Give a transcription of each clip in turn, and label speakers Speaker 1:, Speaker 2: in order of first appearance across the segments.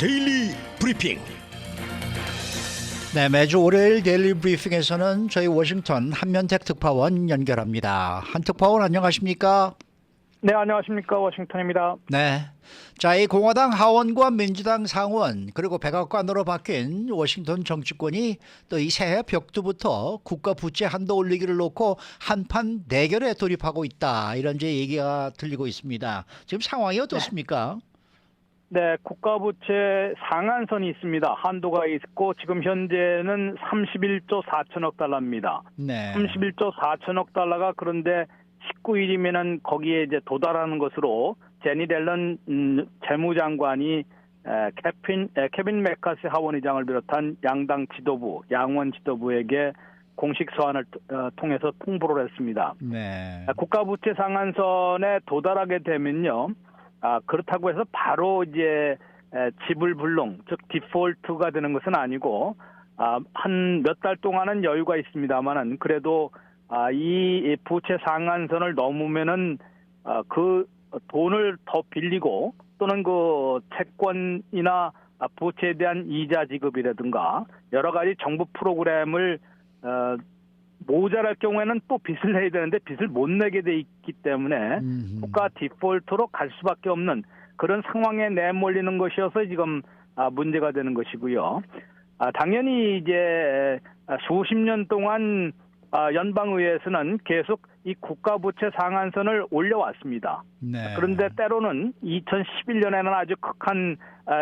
Speaker 1: 데일리 브리핑.
Speaker 2: 네, 매주 월요일 데일리 브리핑에서는 저희 워싱턴 한면택 특파원 연결합니다. 한 특파원 안녕하십니까?
Speaker 3: 네, 안녕하십니까. 워싱턴입니다.
Speaker 2: 네. 자, 이 공화당 하원과 민주당 상원 그리고 백악관으로 바뀐 워싱턴 정치권이 또 이 새해 벽두부터 국가 부채 한도 올리기를 놓고 한판 대결에 돌입하고 있다. 이런 이제 얘기가 들리고 있습니다. 지금 상황이 어떻습니까?
Speaker 3: 네, 국가부채 상한선이 있습니다. 한도가 있고 지금 현재는 31조 4천억 달러입니다.
Speaker 2: 네.
Speaker 3: 31조 4천억 달러가 그런데 19일이면은 거기에 이제 도달하는 것으로 제니 델런 재무장관이 케빈 메카시 하원의장을 비롯한 양당 지도부, 양원 지도부에게 공식 서한을 통해서 통보를 했습니다.
Speaker 2: 네.
Speaker 3: 국가부채 상한선에 도달하게 되면요. 그렇다고 해서 바로 이제 지불 불능, 즉 디폴트가 되는 것은 아니고 한 몇 달 동안은 여유가 있습니다만은 그래도 이 부채 상한선을 넘으면은 그 돈을 더 빌리고 또는 그 채권이나 부채에 대한 이자 지급이라든가 여러 가지 정부 프로그램을 모자랄 경우에는 또 빚을 내야 되는데 빚을 못 내게 돼 있기 때문에 국가 디폴트로 갈 수밖에 없는 그런 상황에 내몰리는 것이어서 지금 문제가 되는 것이고요. 당연히 이제 수십 년 동안 연방의회에서는 계속 이 국가 부채 상한선을 올려왔습니다.
Speaker 2: 네.
Speaker 3: 그런데 때로는 2011년에는 아주 극한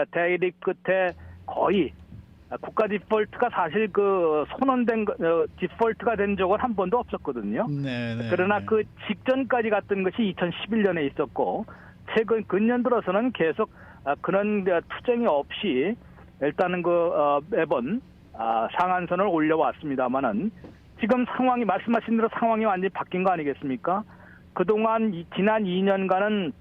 Speaker 3: 대립 끝에 거의 국가 디폴트가 사실 그 선언된 디폴트가 된 적은 한 번도 없었거든요.
Speaker 2: 네.
Speaker 3: 그러나 그 직전까지 갔던 것이 2011년에 있었고 최근 근년 들어서는 계속 그런 투쟁이 없이 일단은 매번 상한선을 올려왔습니다만은 지금 상황이 말씀하신 대로 상황이 완전히 바뀐 거 아니겠습니까? 그동안 지난 2년간은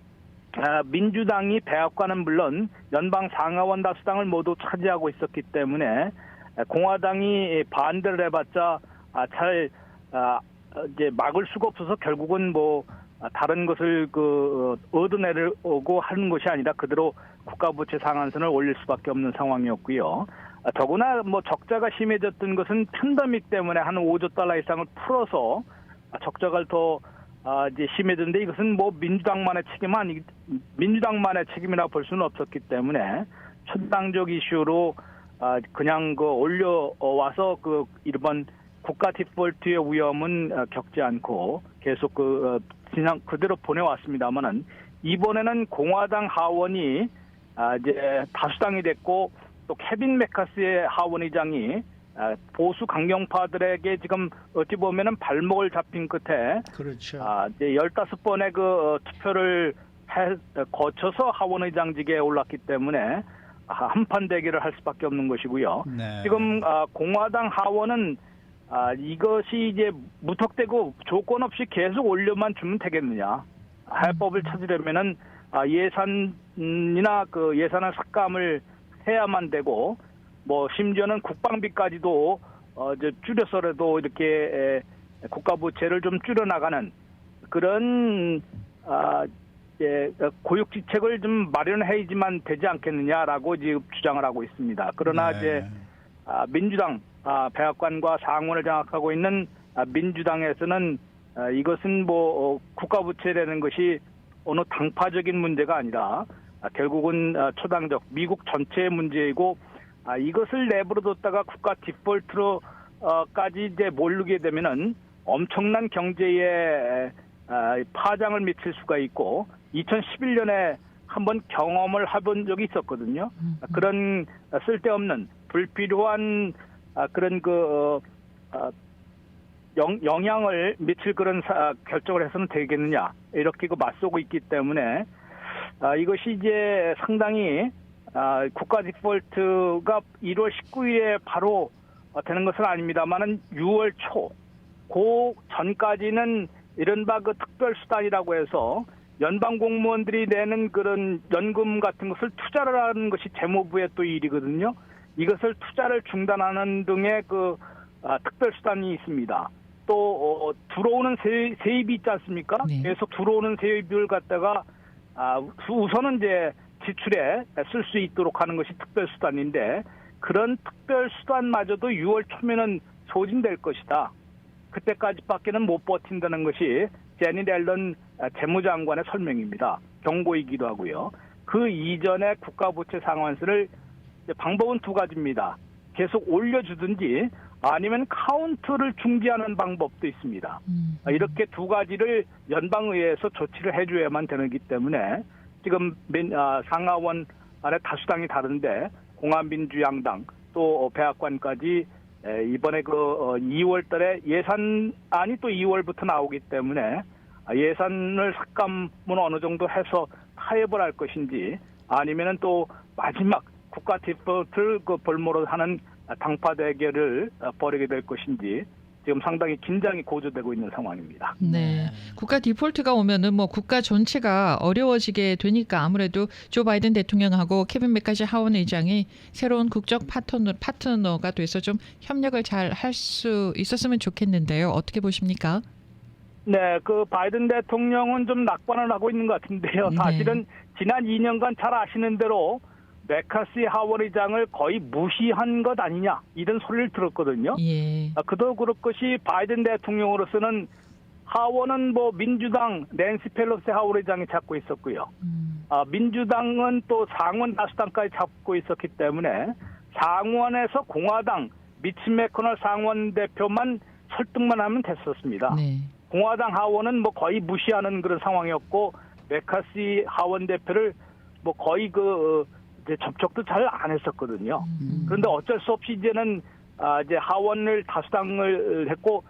Speaker 3: 민주당이 백악관은 물론 연방 상하원 다수당을 모두 차지하고 있었기 때문에 공화당이 반대를 해봤자 잘 이제 막을 수가 없어서 결국은 뭐 다른 것을 얻어내려고 하는 것이 아니라 그대로 국가부채 상한선을 올릴 수밖에 없는 상황이었고요. 더구나 뭐 적자가 심해졌던 것은 팬데믹 때문에 한 5조 달러 이상을 풀어서 적자가 더 이제 심해졌는데 이것은 뭐 민주당만의 책임이라 볼 수는 없었기 때문에 천당적 이슈로 그냥 올려와서 일본 국가 디폴트의 위험은 겪지 않고 계속 그냥 그대로 보내왔습니다만은 이번에는 공화당 하원이 이제 다수당이 됐고 또 케빈 메카시의 하원의장이 보수 강경파들에게 지금 어찌 보면은 발목을 잡힌 끝에
Speaker 2: 그렇죠.
Speaker 3: 이제 15번의 투표를 거쳐서 하원의장직에 올랐기 때문에 한판 대결을 할 수밖에 없는 것이고요.
Speaker 2: 네.
Speaker 3: 지금 공화당 하원은 이것이 이제 무턱대고 조건 없이 계속 올려만 주면 되겠느냐. 해법을 찾으려면은 예산이나 예산을 삭감을 해야만 되고 뭐 심지어는 국방비까지도 이제 줄여서라도 이렇게 국가 부채를 좀 줄여나가는 그런 고육지책을 좀 마련해야지만 되지 않겠느냐라고 지금 주장을 하고 있습니다. 그러나
Speaker 2: 네.
Speaker 3: 이제 민주당 백악관과 상원을 장악하고 있는 민주당에서는 이것은 뭐 국가 부채라는 것이 어느 당파적인 문제가 아니라 결국은 초당적 미국 전체의 문제이고 이것을 내버려뒀다가 국가 디폴트로까지 이제 몰리게 되면은 엄청난 경제에 파장을 미칠 수가 있고 2011년에 한번 경험을 해본 적이 있었거든요. 그런 쓸데없는 불필요한 그런 영향을 미칠 그런 결정을 해서는 되겠느냐 이렇게 맞서고 있기 때문에 이것이 이제 상당히 국가 디폴트가 1월 19일에 바로 되는 것은 아닙니다만은 6월 초, 그 전까지는 이른바 특별수단이라고 해서 연방 공무원들이 내는 그런 연금 같은 것을 투자를 하는 것이 재무부의 또 일이거든요. 이것을 투자를 중단하는 등의 특별수단이 있습니다. 또 들어오는 세입이 있지 않습니까?
Speaker 2: 네.
Speaker 3: 계속 들어오는 세입을 갖다가 우선은 이제 지출에 쓸 수 있도록 하는 것이 특별수단인데 그런 특별수단마저도 6월 초면은 소진될 것이다. 그때까지밖에는 못 버틴다는 것이 제닛 앨런 재무장관의 설명입니다. 경고이기도 하고요. 그 이전에 국가부채 상환세를 방법은 두 가지입니다. 계속 올려주든지 아니면 카운트를 중지하는 방법도 있습니다. 이렇게 두 가지를 연방의회에서 조치를 해줘야만 되기 때문에 지금 상하원 안에 다수당이 다른데 공화민주양당 또 백악관까지 이번에 2월 달에 예산안이 또 2월부터 나오기 때문에 예산을 삭감은 어느 정도 해서 타협을 할 것인지 아니면은 또 마지막 국가 디폴트를 볼모로 하는 당파 대결을 벌이게 될 것인지 지금 상당히 긴장이 고조되고 있는 상황입니다.
Speaker 1: 네. 국가 디폴트가 오면은 뭐 국가 전체가 어려워지게 되니까 아무래도 조 바이든 대통령하고 케빈 맥카시 하원 의장이 새로운 국적 파트너가 돼서 좀 협력을 잘 할 수 있었으면 좋겠는데요. 어떻게 보십니까?
Speaker 3: 네, 바이든 대통령은 좀 낙관을 하고 있는 것 같은데요. 사실은 지난 2년간 잘 아시는 대로 맥카시 하원 의장을 거의 무시한 것 아니냐 이런 소리를 들었거든요.
Speaker 1: 예.
Speaker 3: 그도 그럴 것이 바이든 대통령으로서는 하원은 민주당 낸시 펠로시 하원 의장이 잡고 있었고요. 민주당은 또 상원 다수당까지 잡고 있었기 때문에 상원에서 공화당 미치 매코널 상원 대표만 설득만 하면 됐었습니다.
Speaker 1: 네.
Speaker 3: 공화당 하원은 거의 무시하는 그런 상황이었고 맥카시 하원 대표를 거의 이제 접촉도 잘 안 했었거든요. 그런데 어쩔 수 없이 이제는 이제 하원을 다수당을 했고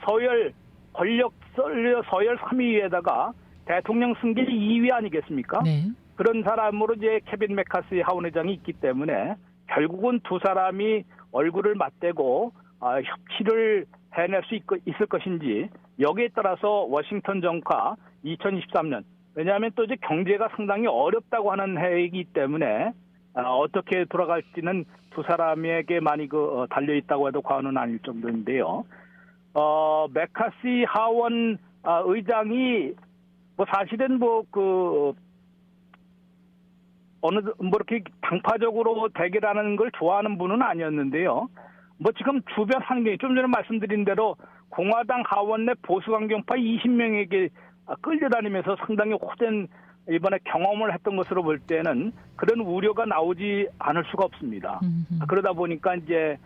Speaker 3: 서열 3위에다가 대통령 승계 2위 아니겠습니까?
Speaker 1: 네.
Speaker 3: 그런 사람으로 이제 케빈 맥카시 하원 의장이 있기 때문에 결국은 두 사람이 얼굴을 맞대고 협치를 해낼 수 있을 것인지 여기에 따라서 워싱턴 정카 2023년 왜냐하면 또 이제 경제가 상당히 어렵다고 하는 해이기 때문에 어떻게 돌아갈지는 두 사람에게 많이 달려 있다고 해도 과언은 아닐 정도인데요. 맥카시 하원 의장이 사실은 이렇게 당파적으로 대결하는 걸 좋아하는 분은 아니었는데요. 지금 주변 환경이 좀 전에 말씀드린 대로 공화당 하원 내 보수 강경파 20명에게 끌려다니면서 상당히 호된 이번에 경험을 했던 것으로 볼 때는 그런 우려가 나오지 않을 수가 없습니다. 그러다 보니까 이제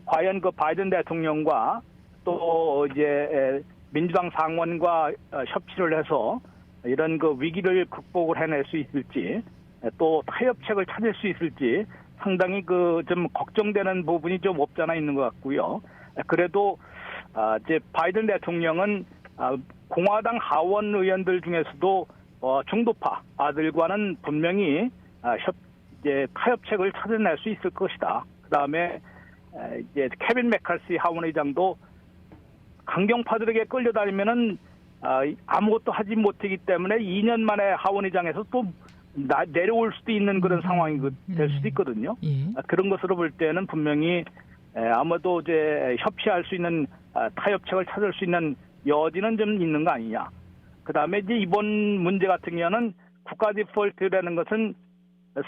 Speaker 3: 과연 바이든 대통령과 또 이제 민주당 상원과 협치를 해서 이런 위기를 극복을 해낼 수 있을지 또 타협책을 찾을 수 있을지 상당히 좀 걱정되는 부분이 좀 없잖아 있는 것 같고요. 그래도 이제 바이든 대통령은 공화당 하원 의원들 중에서도 중도파 아들과는 분명히 이제 타협책을 찾아낼 수 있을 것이다. 그다음에 이제 케빈 맥카시 하원 의장도 강경파들에게 끌려다니면은 아무것도 하지 못하기 때문에 2년 만에 하원 의장에서 또 내려올 수도 있는 그런 상황이 될 수도 있거든요.
Speaker 1: 예.
Speaker 3: 그런 것으로 볼 때는 분명히 아마도 이제 협치할 수 있는 타협책을 찾을 수 있는 여지는 좀 있는 거 아니냐. 그다음에 이제 이번 문제 같은 경우는 국가 디폴트라는 것은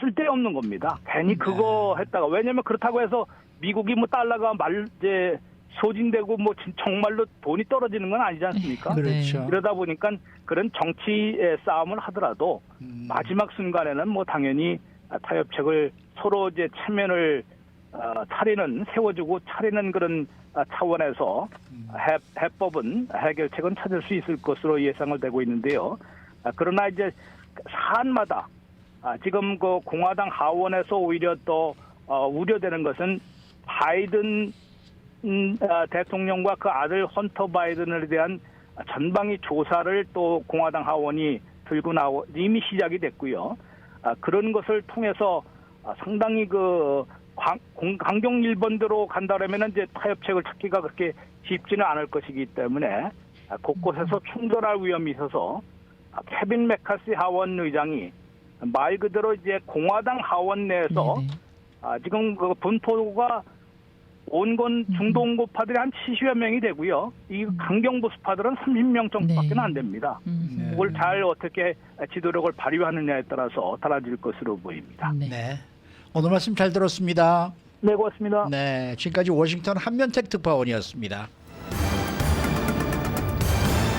Speaker 3: 쓸데없는 겁니다. 괜히 그거 했다가 왜냐하면 그렇다고 해서 미국이 달러가 이제 소진되고 정말로 돈이 떨어지는 건 아니지 않습니까?
Speaker 2: 그렇죠.
Speaker 3: 그러다 보니까 그런 정치의 싸움을 하더라도 마지막 순간에는 당연히 타협책을 서로 이제 체면을 세워주고 차리는 그런 차원에서 해법은 해결책은 찾을 수 있을 것으로 예상을 되고 있는데요. 그러나 이제 사안마다 지금 공화당 하원에서 오히려 더 우려되는 것은 바이든 대통령과 그 아들 헌터 바이든에 대한 전방위 조사를 또 공화당 하원이 들고 이미 시작이 됐고요. 그런 것을 통해서 상당히 강경 일본대로 간다라면 이제 타협책을 찾기가 그렇게 쉽지는 않을 것이기 때문에 곳곳에서 충돌할 위험이 있어서 케빈 맥카시 하원 의장이 말 그대로 이제 공화당 하원 내에서 지금 분포가 온건 중동고파들이 한 70여 명이 되고요. 이 강경보수파들은 30명 정도밖에
Speaker 1: 네.
Speaker 3: 안 됩니다.
Speaker 2: 네.
Speaker 3: 그걸 잘 어떻게 지도력을 발휘하느냐에 따라서 달라질 것으로 보입니다.
Speaker 1: 네.
Speaker 2: 네. 오늘 말씀 잘 들었습니다.
Speaker 3: 네, 고맙습니다.
Speaker 2: 네, 지금까지 워싱턴 한면택 특파원이었습니다.